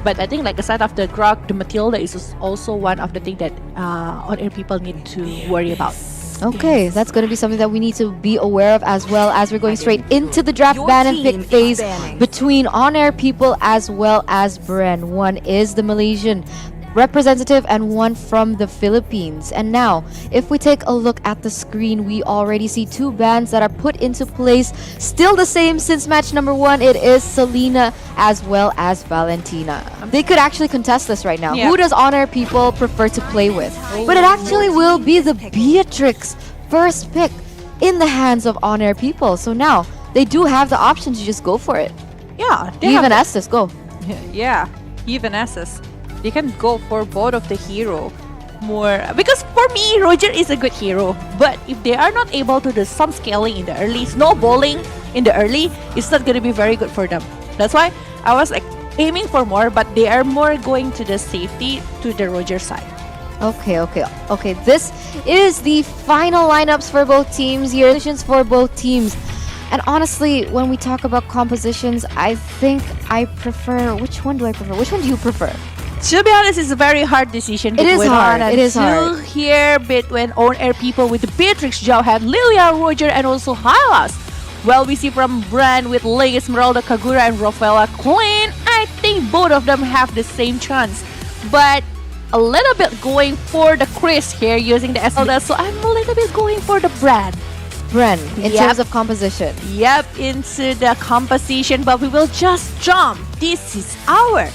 But I think like aside of the Grog, the Matilda is also one of the things that on-air people need to worry about. Okay, that's going to be something that we need to be aware of as well as we're going straight into the draft ban and pick phase between on-air people as well as BREN. One is the Malaysian representative and one from the Philippines. And now, if we take a look at the screen, we already see two bans that are put into place. Still the same since match number 1. It is Selena as well as Valentina. They could actually contest this right now. Yeah. Who does on-air people prefer to play with? But it actually will be the Beatrix first pick in the hands of on-air people. So now, they do have the option to just go for it. Yeah, they Even have, Estes, go. yeah, even Esses. They can go for both of the hero more because for me Roger is a good hero, but if they are not able to do some scaling in the early, snowballing in the early, it's not going to be very good for them. That's why I was like aiming for more, but they are more going to the safety to the Roger side. Okay. This is the final lineups for both teams here. Positions for both teams. And honestly, when we talk about compositions, I think I prefer... Which one do I prefer? Which one do you prefer? To be honest, it's a very hard decision. It is between hard. our It is two hard. here between on-air people with Beatrix, Jauhan, Lilia, Roger, and also Hylas. Well, we see from BREN with Lei, Esmeralda, Kagura, and Rafaela Queen. I think both of them have the same chance, but a little bit going for the Chris here using the Esmeralda, so I'm a little bit going for the BREN. BREN, in Yep. terms of composition. Yep, into the composition, but we will just jump. This is our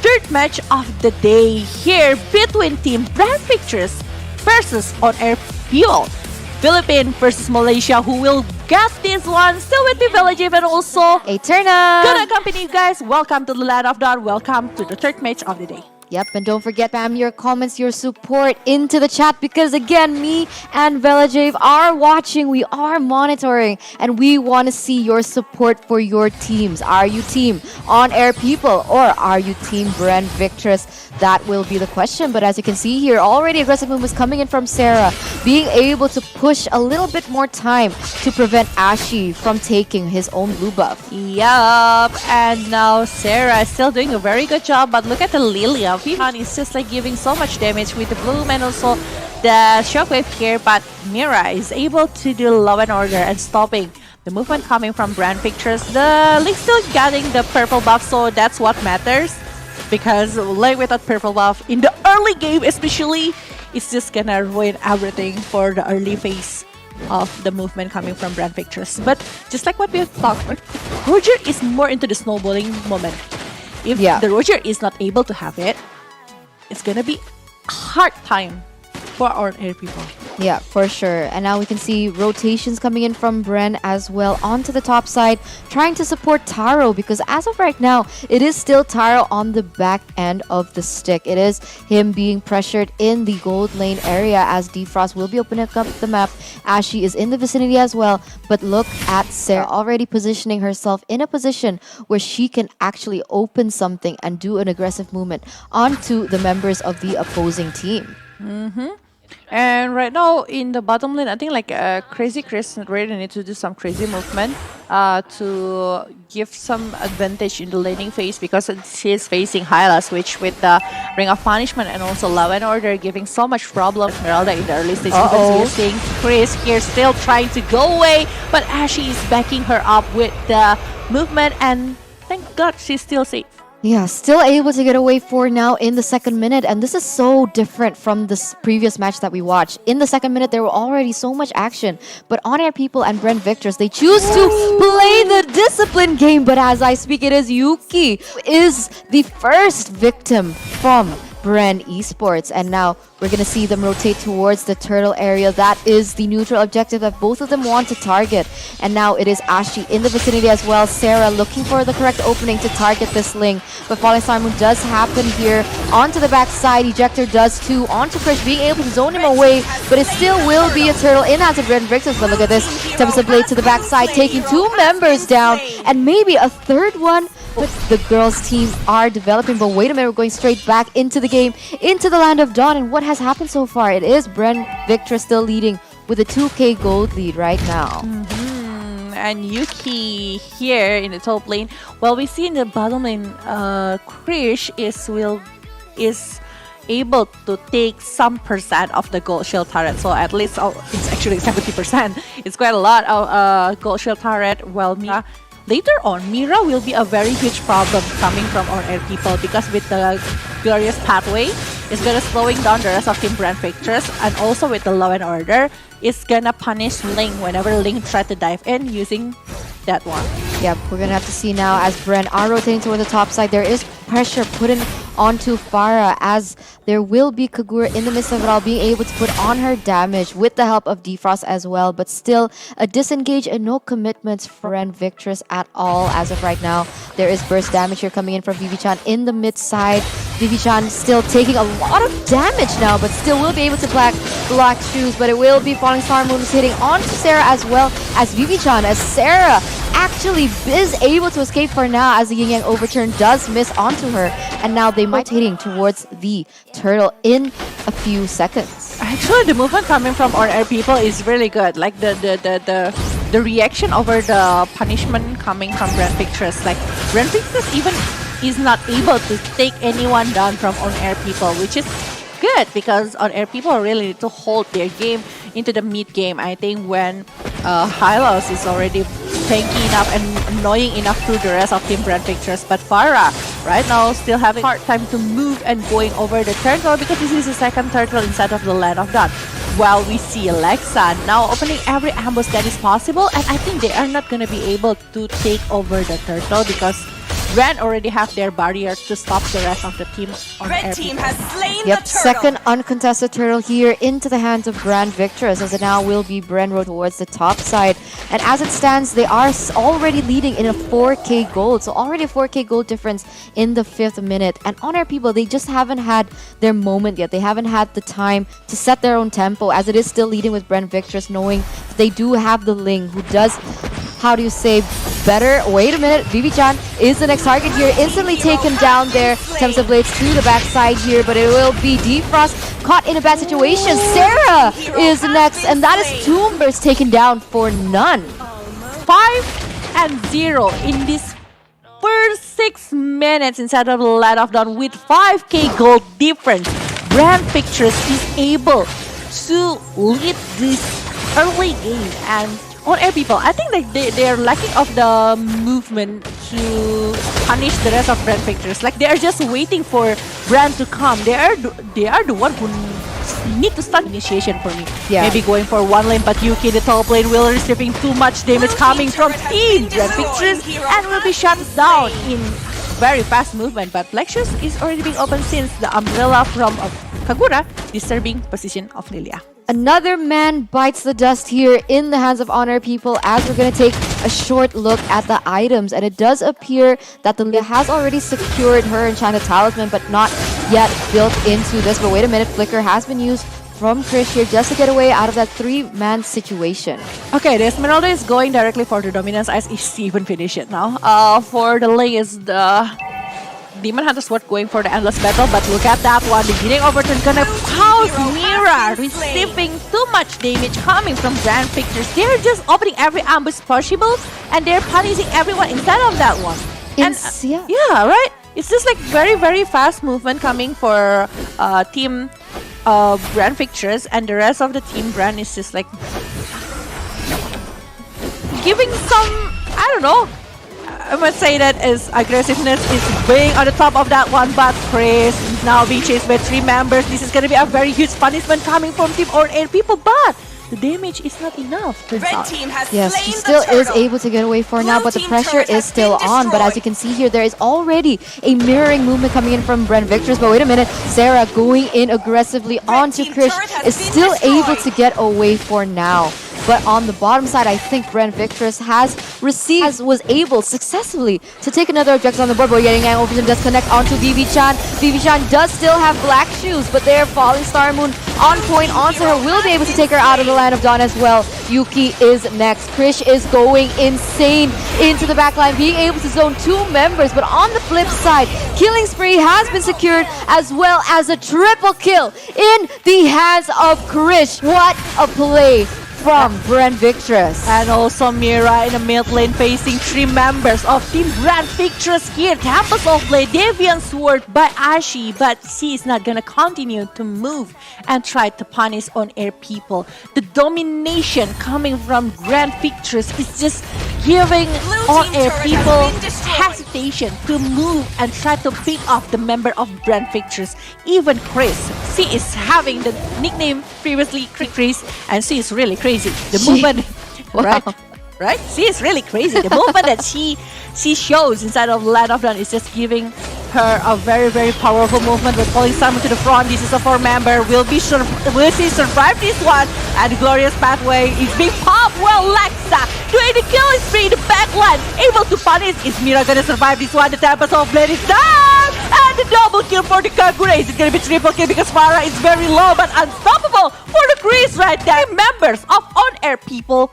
third match of the day here between Team BREN Pictures versus On-Air Fuel. Philippines versus Malaysia. Who will get this one? Still with me, Village, and also Eterna! gonna accompany you guys. Welcome to the Land of Dawn. Welcome to the third match of the day. Yep, and don't forget, spam your comments, your support into the chat because again, me and Velajave are watching, we are monitoring, and we want to see your support for your teams. Are you team on-air people or are you team BREN Victress? That will be the question. But as you can see here, already aggressive movements coming in from Sarah, being able to push a little bit more time to prevent Ashi from taking his own blue buff. Yup, and now Sarah is still doing a very good job, but look at the Lilia. Vivan is just like giving so much damage with the bloom and also the shockwave here, but Mira is able to do Law and Order and stopping the movement coming from BREN Pictures. The League still getting the purple buff, so that's what matters. Because like without purple buff in the early game especially, it's just gonna ruin everything for the early phase of the movement coming from BREN Pictures. But just like what we have talked about, Roger is more into the snowballing moment. If the Roger is not able to have it, it's gonna be a hard time for our air people. Yeah, for sure. And now we can see rotations coming in from BREN as well onto the top side, trying to support Taro because as of right now, it is still Taro on the back end of the stick. It is him being pressured in the gold lane area as Defrost will be opening up the map. Ashi is in the vicinity as well, but look at Sarah already positioning herself in a position where she can actually open something and do an aggressive movement onto the members of the opposing team. And right now in the bottom lane, I think like Crazy Chris really need to do some crazy movement to give some advantage in the laning phase because she's facing Hylas, which with the Ring of Punishment and also Law and Order giving so much problem. Esmeralda in the early stage, using Chris here still trying to go away, but Ashi is backing her up with the movement and thank God she's still safe. Yeah, still able to get away for now in the second minute. And this is so different from this previous match that we watched. In the second minute, there were already so much action. But on-air people and BREN Victors, they choose to play the discipline game. But as I speak, it is Yuki who is the first victim from BREN Esports. And now we're going to see them rotate towards the turtle area. That is the neutral objective that both of them want to target. And now it is Ashi in the vicinity as well. Sarah looking for the correct opening to target this link. But Falling Star Moon does happen here. Onto the backside, Ejector does too. Onto Krish, being able to zone him away. But it still will be a turtle in as a BREN Victors. But look at this. Tempest Blade to the backside, taking 2 members down. And maybe a third one. But the girls' team are developing. But wait a minute, we're going straight back into the game, into the Land of Dawn. And what has happened so far? It is BREN Victor still leading with a 2k gold lead right now. And Yuki here in the top lane. Well, we see in the bottom lane, Krish is able to take some percent of the gold shield turret. So at least it's actually 70%. It's quite a lot of gold shield turret. Well, later on, Mira will be a very huge problem coming from our air people, because with the glorious pathway, it's gonna slowing down the rest of Team Brand Pictures, and also with the Law and Order, it's gonna punish Ling whenever Ling try to dive in using that one. Yep, we're gonna have to see now as Bren are rotating toward the top side. There is pressure put in onto Farah, as there will be Kagura in the midst of it all, being able to put on her damage with the help of Defrost as well. But still, a disengage and no commitments for Bren Victress at all as of right now. There is burst damage here coming in from Vivi-chan in the mid side. Vivi-chan still taking a lot of damage now, but still will be able to black shoes. But it will be Falling Star Moon hitting onto Sarah as well as Vivi-chan, as Sarah actually is able to escape for now, as the Yin Yang overturn does miss onto her, and now they might hitting towards the turtle in a few seconds. Actually, the movement coming from our air people is really good. Like the reaction over the punishment coming from Brand Pictures. Like Brand Pictures even is not able to take anyone down from on air people, which is good, because on air people really need to hold their game into the mid game. I think when Hylos is already tanky enough and annoying enough to the rest of Team Brand Pictures, but Farah right now still having a hard time to move and going over the turtle, because this is the second turtle inside of the Land of Dawn. While we see Alexa now opening every ambush that is possible, and I think they are not going to be able to take over the turtle, because Ren already have their barrier to stop the rest of the team on Red air team people. has slain Yep, the turtle. second uncontested turtle here into the hands of Brand Victress, as it now will be Bren road towards the top side. And as it stands, they are already leading in a 4k gold. So already a 4k gold difference in the 5th minute. And on our people, they just haven't had their moment yet. They haven't had the time to set their own tempo, as it is still leading with Brand Victress, knowing that they do have the Ling, who does, how do you say, better. Wait a minute, Vivi-chan is the next target here, instantly taken down there. Attempts the blades to the backside here, but it will be Defrost caught in a bad situation. Sarah is next, and that is Tombers taken down for none. 5-0 in this first 6 minutes inside of the Land of Dawn with 5k gold difference. Brand Pictures is able to lead this early game, and on air people, I think that they are lacking of the movement to punish the rest of Brand Pictures. Like they are just waiting for Brand to come. They are the one who need to start initiation for me. Yeah. Maybe going for one lane, but Yuki in the top lane will receiving too much damage coming from Team Brand Pictures and will be shut down in very fast movement. But Black Shoes is already being opened since the umbrella from Kagura disturbing position of Lilia. Another man bites the dust here in the hands of Honor People, as we're going to take a short look at the items. And it does appear that the Lilia has already secured her Enchanted Talisman, but not yet built into this. But wait a minute, Flicker has been used from Krish here just to get away out of that 3-man situation. Okay, the Esmeralda is going directly for the Dominance Ice. Is even finish it now. For the Ling is the Demon Hunter Sword going for the Endless Battle, but look at that one. The Yin Overturn gonna pause Mira, receiving too much damage coming from Brand Pictures. They're just opening every ambush possible, and they're punishing everyone inside of that one. And yeah, right? It's just like very, very fast movement coming for Team Brand Pictures, and the rest of the Team Brand is just like giving some, I don't know, I must say that is aggressiveness is being on the top of that one, but Chris now being chased by 3 members. This is going to be a very huge punishment coming from Team or Air People, but the damage is not enough. Red team has Yes, slain she still the is turtle. able to get away for now, Blue but the team pressure turret is has still been on. But as destroyed. you can see here, there is already a mirroring movement coming in from Brand Victors. But wait a minute, Sarah going in aggressively onto team Krish turret has is been still able destroyed. to get away for now. But on the bottom side, I think Brand Victors was able successfully to take another objective on the board. But getting an overton does connect onto Vivi-chan. Vivi-chan does still have Black Shoes, but there Falling Star Moon on point onto her will be able to take her out of the Land of Dawn as well. Yuki is next. Krish is going insane into the backline, being able to zone 2 members. But on the flip side, Killing Spree has been secured, as well as a triple kill in the hands of Krish. What a play from BREN Victress. And also Mira in the mid lane facing 3 members of Team BREN Victress here. Tempest of Blade, Deviant Sword by Ashi, but she is not gonna continue to move and try to punish on-air people. The domination coming from BREN Victress is just giving on-air people hesitation to move and try to pick off the member of BREN Victress. Even Chris, she is having the nickname previously Chris, and she is really crazy. The movement, Wow. right? She is really crazy. The movement that she shows inside of Land of Dawn is just giving her a very, very powerful movement with pulling Simon to the front. This is a 4-member. Will she survive this one? And Glorious Pathway is being popped. Well, Lexa doing the killing spree in the backline. Able to punish. Is Mira gonna survive this one? The Tempest of Blade is down! And the double kill for the Kagura. Is it gonna be triple kill because Farah is very low but unstoppable for the Chris right there. Members of on-air people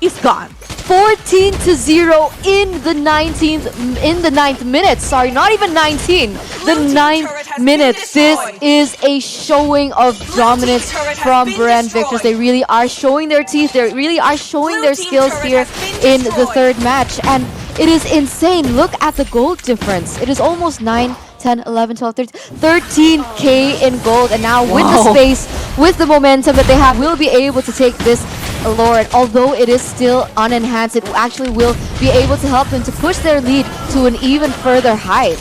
is gone. 14-0 in the 9th minute. Sorry, not even 19. The 9th minute. This is a showing of dominance from BREN Victress. They really are showing their teeth. They really are showing their skills here in the 3rd match. And it is insane. Look at the gold difference. It is almost 9, 10, 11, 12, 13, 13k in gold. And now with the space, with the momentum that they have, will be able to take this Lord. Although it is still unenhanced, it actually will be able to help them to push their lead to an even further height.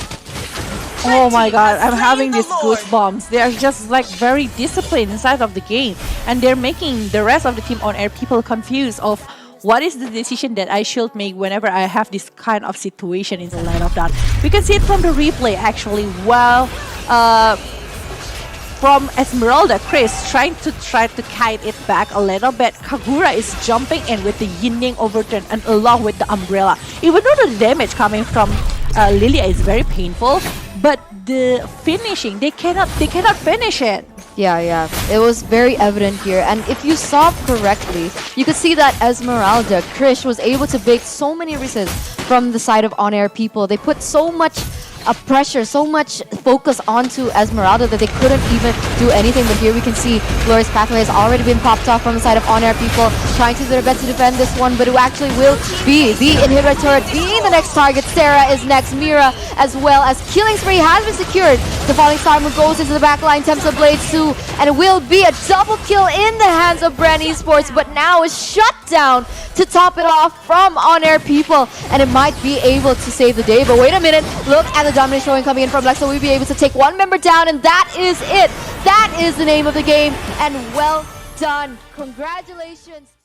Oh my god, I'm having these goosebumps. They are just like very disciplined inside of the game. And they're making the rest of the team on-air people confused of what is the decision that I should make whenever I have this kind of situation in the Land of Dawn. We can see it from the replay actually. Well, from Esmeralda, Chris trying to kite it back a little bit. Kagura is jumping in with the Yin-Yang overturn and along with the umbrella. Even though the damage coming from Lilia is very painful, but the finishing, they cannot finish it. Yeah, it was very evident here. And if you saw correctly, you could see that Esmeralda, Krish was able to bake so many resets from the side of on-air people. They put so much pressure, so much focus onto Esmeralda that they couldn't even do anything. But here we can see Glorious Pathway has already been popped off from the side of on-air people, trying to do their best to defend this one, but who actually will be the inhibitor turret being the next target. Sarah is next, Mira as well as killing spree has been secured. The falling star move goes into the backline, attempts a blade too, and it will be a double kill in the hands of BREN Esports, but now is shut down to top it off from on-air people, and it might be able to save the day. But wait a minute, look at the dominant showing coming in from Lexa. We'll be able to take 1 member down, and that is it. That is the name of the game, and well done. Congratulations.